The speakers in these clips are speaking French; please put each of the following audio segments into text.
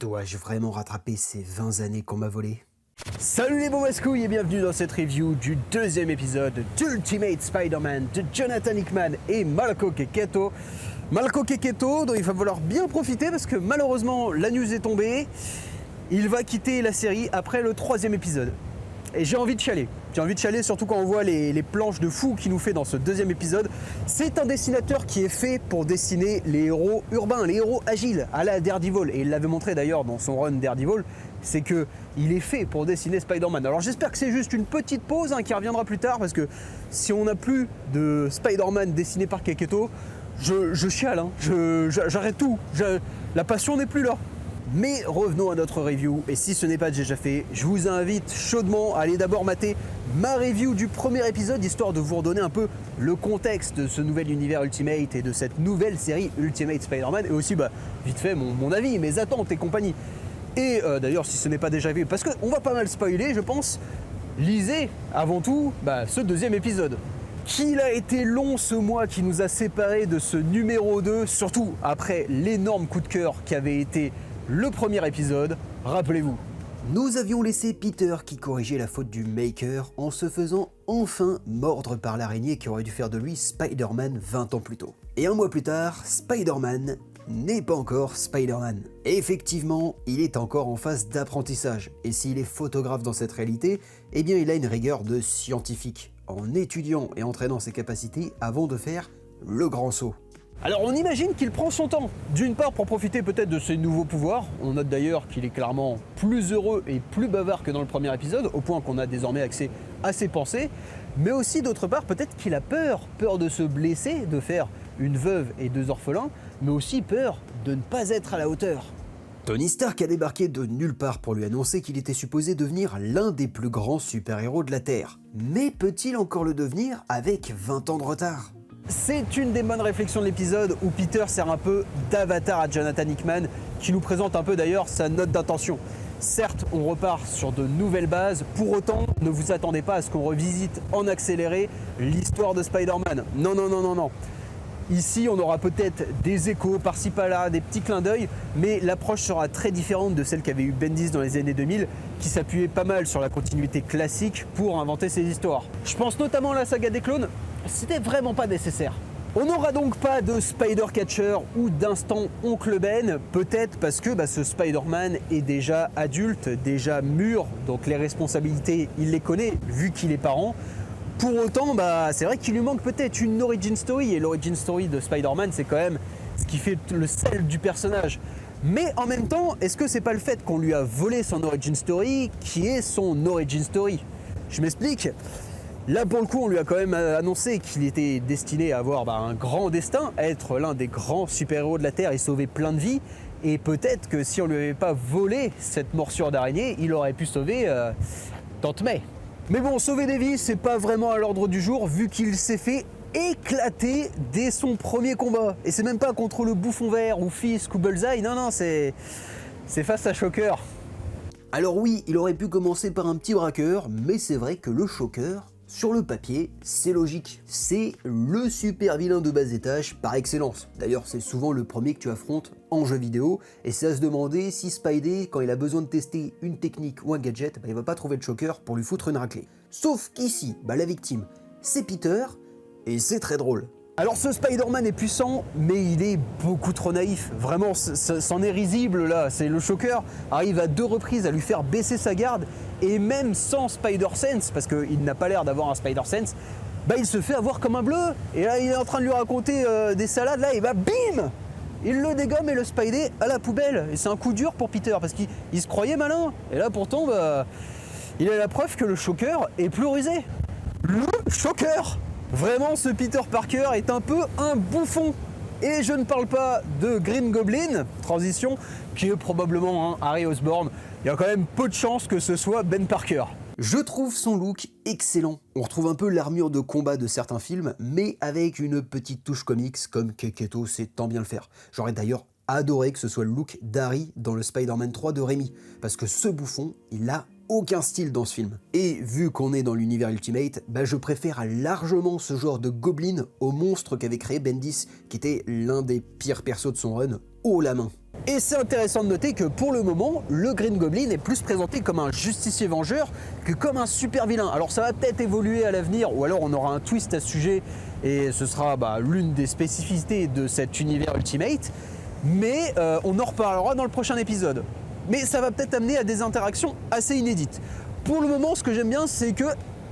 Dois-je vraiment rattraper ces 20 années qu'on m'a volées? Salut les bons mascouilles et bienvenue dans cette review du deuxième épisode d'Ultimate Spider-Man de Jonathan Hickman et Malco Quéqueto. Malco Quéqueto dont il va falloir bien profiter parce que malheureusement la news est tombée. Il va quitter la série après le troisième épisode. Et j'ai envie de chialer. J'ai envie de chialer surtout quand on voit les planches de fou qu'il nous fait dans ce deuxième épisode. C'est un dessinateur qui est fait pour dessiner les héros urbains, les héros agiles, à la Daredevil. Et il l'avait montré d'ailleurs dans son run Daredevil, c'est que il est fait pour dessiner Spider-Man. Alors j'espère que c'est juste une petite pause qui reviendra plus tard, parce que si on n'a plus de Spider-Man dessiné par Quéqueto, je chiale, j'arrête tout. La passion n'est plus là. Mais revenons à notre review, et si ce n'est pas déjà fait, je vous invite chaudement à aller d'abord mater ma review du premier épisode, histoire de vous redonner un peu le contexte de ce nouvel univers Ultimate et de cette nouvelle série Ultimate Spider-Man, et aussi vite fait mon avis, mes attentes et compagnie. Et d'ailleurs, si ce n'est pas déjà fait, parce qu'on va pas mal spoiler je pense, lisez avant tout ce deuxième épisode. Qu'il a été long ce mois qui nous a séparés de ce numéro 2, surtout après l'énorme coup de cœur qui avait été le premier épisode, rappelez-vous. Nous avions laissé Peter qui corrigeait la faute du Maker en se faisant enfin mordre par l'araignée qui aurait dû faire de lui Spider-Man 20 ans plus tôt. Et un mois plus tard, Spider-Man n'est pas encore Spider-Man. Effectivement, il est encore en phase d'apprentissage, et s'il est photographe dans cette réalité, eh bien il a une rigueur de scientifique, en étudiant et entraînant ses capacités avant de faire le grand saut. Alors on imagine qu'il prend son temps, d'une part pour profiter peut-être de ses nouveaux pouvoirs, on note d'ailleurs qu'il est clairement plus heureux et plus bavard que dans le premier épisode, au point qu'on a désormais accès à ses pensées, mais aussi d'autre part peut-être qu'il a peur de se blesser, de faire une veuve et deux orphelins, mais aussi peur de ne pas être à la hauteur. Tony Stark a débarqué de nulle part pour lui annoncer qu'il était supposé devenir l'un des plus grands super-héros de la Terre. Mais peut-il encore le devenir avec 20 ans de retard ? C'est une des bonnes réflexions de l'épisode où Peter sert un peu d'avatar à Jonathan Hickman, qui nous présente un peu d'ailleurs sa note d'intention. Certes, on repart sur de nouvelles bases, pour autant, ne vous attendez pas à ce qu'on revisite en accéléré l'histoire de Spider-Man. Non. Ici, on aura peut-être des échos par-ci par-là, des petits clins d'œil, mais l'approche sera très différente de celle qu'avait eu Bendis dans les années 2000, qui s'appuyait pas mal sur la continuité classique pour inventer ses histoires. Je pense notamment à la saga des clones, c'était vraiment pas nécessaire. On n'aura donc pas de Spider-Catcher ou d'instant Oncle Ben, peut-être parce que ce Spider-Man est déjà adulte, déjà mûr, donc les responsabilités, il les connaît, vu qu'il est parent. Pour autant, c'est vrai qu'il lui manque peut-être une origin story, et l'origin story de Spider-Man, c'est quand même ce qui fait le sel du personnage. Mais en même temps, est-ce que c'est pas le fait qu'on lui a volé son origin story qui est son origin story? Je m'explique. Là, pour le coup, on lui a quand même annoncé qu'il était destiné à avoir un grand destin, à être l'un des grands super-héros de la Terre et sauver plein de vies. Et peut-être que si on lui avait pas volé cette morsure d'araignée, il aurait pu sauver Tante May. Mais bon, sauver des vies, c'est pas vraiment à l'ordre du jour, vu qu'il s'est fait éclater dès son premier combat. Et c'est même pas contre le Bouffon Vert ou Fisk ou Bullseye, non, c'est face à Shocker. Alors oui, il aurait pu commencer par un petit braqueur, mais c'est vrai que le Shocker, sur le papier, c'est logique. C'est le super vilain de bas étage par excellence. D'ailleurs, c'est souvent le premier que tu affrontes en jeu vidéo, et c'est à se demander si Spidey, quand il a besoin de tester une technique ou un gadget, il va pas trouver le Shocker pour lui foutre une raclée. Sauf qu'ici, la victime, c'est Peter, et c'est très drôle. Alors ce Spider-Man est puissant, mais il est beaucoup trop naïf. Vraiment, c'en est risible là. C'est le Shocker arrive à 2 reprises à lui faire baisser sa garde, et même sans Spider-Sense, parce qu'il n'a pas l'air d'avoir un Spider-Sense, il se fait avoir comme un bleu. Et là, il est en train de lui raconter des salades, là, et bim, il le dégomme, et le Spidey à la poubelle. Et c'est un coup dur pour Peter, parce qu'il se croyait malin. Et là, pourtant, il a la preuve que le Shocker est plus rusé. Le Shocker! Vraiment, ce Peter Parker est un peu un bouffon. Et je ne parle pas de Green Goblin, transition, qui est probablement Harry Osborn. Il y a quand même peu de chances que ce soit Ben Parker. Je trouve son look excellent. On retrouve un peu l'armure de combat de certains films, mais avec une petite touche comics, comme Quéqueto sait tant bien le faire. J'aurais d'ailleurs adoré que ce soit le look d'Harry dans le Spider-Man 3 de Raimi, parce que ce bouffon, il a aucun style dans ce film. Et vu qu'on est dans l'univers Ultimate, je préfère largement ce genre de Goblin au monstre qu'avait créé Bendis, qui était l'un des pires persos de son run, haut la main. Et c'est intéressant de noter que pour le moment, le Green Goblin est plus présenté comme un justicier vengeur que comme un super vilain. Alors ça va peut-être évoluer à l'avenir, ou alors on aura un twist à ce sujet, et ce sera l'une des spécificités de cet univers Ultimate, mais on en reparlera dans le prochain épisode. Mais ça va peut-être amener à des interactions assez inédites. Pour le moment, ce que j'aime bien, c'est que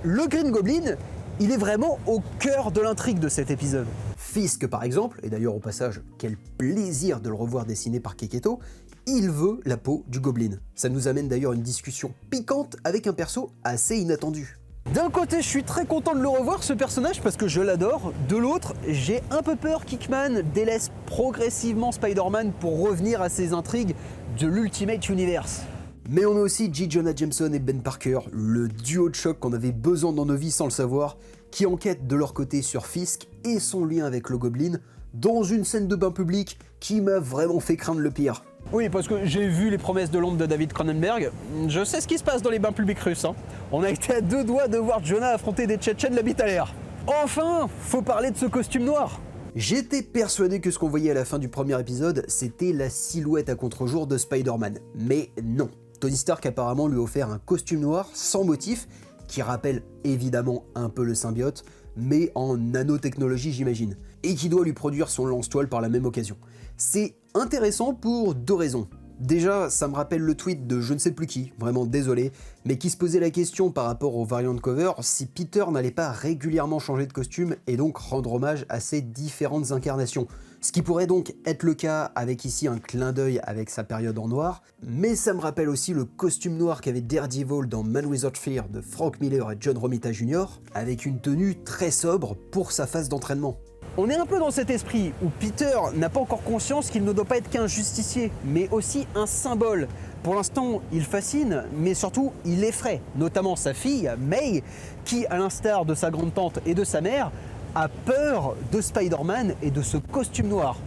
le Green Goblin, il est vraiment au cœur de l'intrigue de cet épisode. Fisk par exemple, et d'ailleurs au passage, quel plaisir de le revoir dessiné par Keketo, il veut la peau du Goblin. Ça nous amène d'ailleurs une discussion piquante avec un perso assez inattendu. D'un côté, je suis très content de le revoir ce personnage parce que je l'adore, de l'autre, j'ai un peu peur qu'Hickman délaisse progressivement Spider-Man pour revenir à ses intrigues de l'Ultimate Universe. Mais on a aussi J. Jonah Jameson et Ben Parker, le duo de choc qu'on avait besoin dans nos vies sans le savoir, qui enquêtent de leur côté sur Fisk et son lien avec le Goblin, dans une scène de bain public qui m'a vraiment fait craindre le pire. Oui, parce que j'ai vu les promesses de l'ombre de David Cronenberg, je sais ce qui se passe dans les bains publics russes. On a été à 2 doigts de voir Jonah affronter des Tchétchènes la bite à l'air. Enfin, faut parler de ce costume noir. J'étais persuadé que ce qu'on voyait à la fin du premier épisode, c'était la silhouette à contre-jour de Spider-Man. Mais non. Tony Stark apparemment lui a offert un costume noir sans motif, qui rappelle évidemment un peu le symbiote, mais en nanotechnologie j'imagine, et qui doit lui produire son lance-toile par la même occasion. C'est intéressant pour 2 raisons. Déjà, ça me rappelle le tweet de je ne sais plus qui, vraiment désolé, mais qui se posait la question par rapport au variant cover si Peter n'allait pas régulièrement changer de costume et donc rendre hommage à ses différentes incarnations. Ce qui pourrait donc être le cas avec ici un clin d'œil avec sa période en noir, mais ça me rappelle aussi le costume noir qu'avait Daredevil dans Man Without Fear de Frank Miller et John Romita Jr., avec une tenue très sobre pour sa phase d'entraînement. On est un peu dans cet esprit où Peter n'a pas encore conscience qu'il ne doit pas être qu'un justicier, mais aussi un symbole. Pour l'instant, il fascine, mais surtout, il effraie, notamment sa fille, May, qui, à l'instar de sa grande-tante et de sa mère, a peur de Spider-Man et de ce costume noir.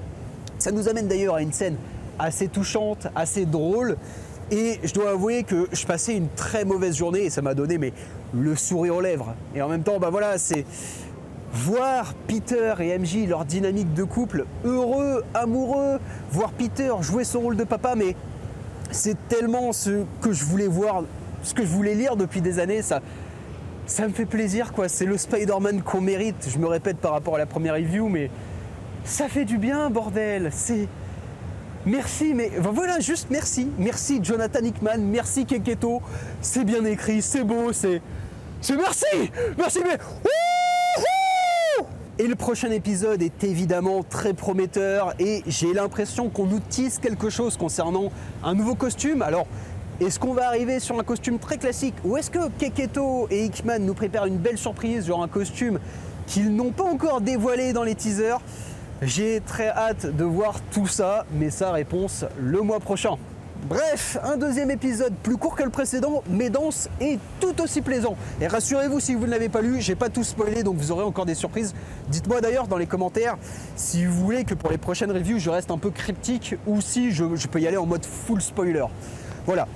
Ça nous amène d'ailleurs à une scène assez touchante, assez drôle, et je dois avouer que je passais une très mauvaise journée et ça m'a donné le sourire aux lèvres. Et en même temps, c'est voir Peter et MJ, leur dynamique de couple, heureux, amoureux, voir Peter jouer son rôle de papa, mais c'est tellement ce que je voulais voir, ce que je voulais lire depuis des années, ça me fait plaisir quoi, c'est le Spider-Man qu'on mérite, je me répète par rapport à la première review, mais ça fait du bien bordel, c'est... Merci, mais voilà, juste merci, merci Jonathan Hickman, merci Keketo, c'est bien écrit, c'est beau, c'est merci, mais... Et le prochain épisode est évidemment très prometteur et j'ai l'impression qu'on nous tisse quelque chose concernant un nouveau costume. Alors, est-ce qu'on va arriver sur un costume très classique ou est-ce que Keketo et Hickman nous préparent une belle surprise, genre un costume qu'ils n'ont pas encore dévoilé dans les teasers? J'ai très hâte de voir tout ça, mais sa réponse le mois prochain. Bref, un 2e épisode plus court que le précédent, mais dense et tout aussi plaisant. Et rassurez-vous, si vous ne l'avez pas lu, j'ai pas tout spoilé, donc vous aurez encore des surprises. Dites-moi d'ailleurs dans les commentaires si vous voulez que pour les prochaines reviews, je reste un peu cryptique ou si je peux y aller en mode full spoiler. Voilà.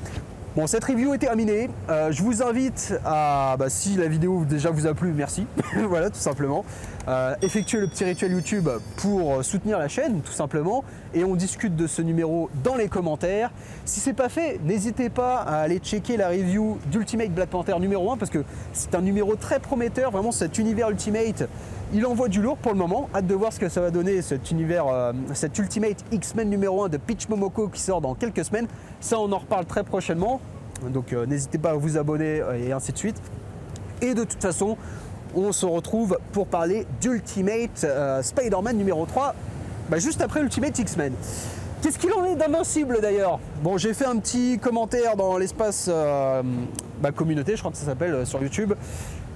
Bon, cette review est terminée. Je vous invite à, si la vidéo déjà vous a plu, merci. Voilà, tout simplement. Effectuer le petit rituel YouTube pour soutenir la chaîne, tout simplement. Et on discute de ce numéro dans les commentaires. Si c'est pas fait, n'hésitez pas à aller checker la review d'Ultimate Black Panther numéro 1 parce que c'est un numéro très prometteur. Vraiment, cet univers Ultimate, il envoie du lourd pour le moment. Hâte de voir ce que ça va donner, cet univers, cet Ultimate X-Men numéro 1 de Peach Momoko qui sort dans quelques semaines. Ça, on en reparle très prochainement. Donc n'hésitez pas à vous abonner et ainsi de suite. Et de toute façon, on se retrouve pour parler d'Ultimate Spider-Man numéro 3, juste après Ultimate X-Men. Qu'est-ce qu'il en est d'Invincible d'ailleurs? Bon, j'ai fait un petit commentaire dans l'espace communauté, je crois que ça s'appelle sur YouTube.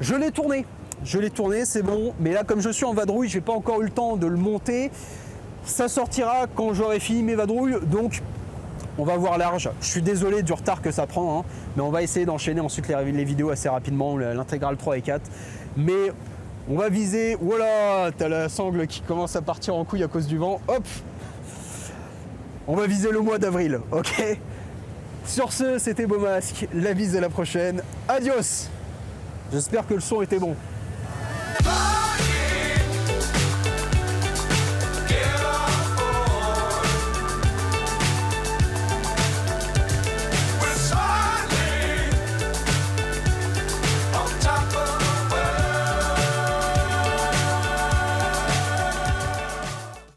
Je l'ai tourné, c'est bon. Mais là, comme je suis en vadrouille, j'ai pas encore eu le temps de le monter. Ça sortira quand j'aurai fini mes vadrouilles, donc on va voir large. Je suis désolé du retard que ça prend, mais on va essayer d'enchaîner ensuite les vidéos assez rapidement, l'intégrale 3 et 4. Mais on va viser... Voilà, t'as la sangle qui commence à partir en couille à cause du vent. Hop! On va viser le mois d'avril, ok? Sur ce, c'était Beaumasque. La bise à la prochaine. Adios! J'espère que le son était bon.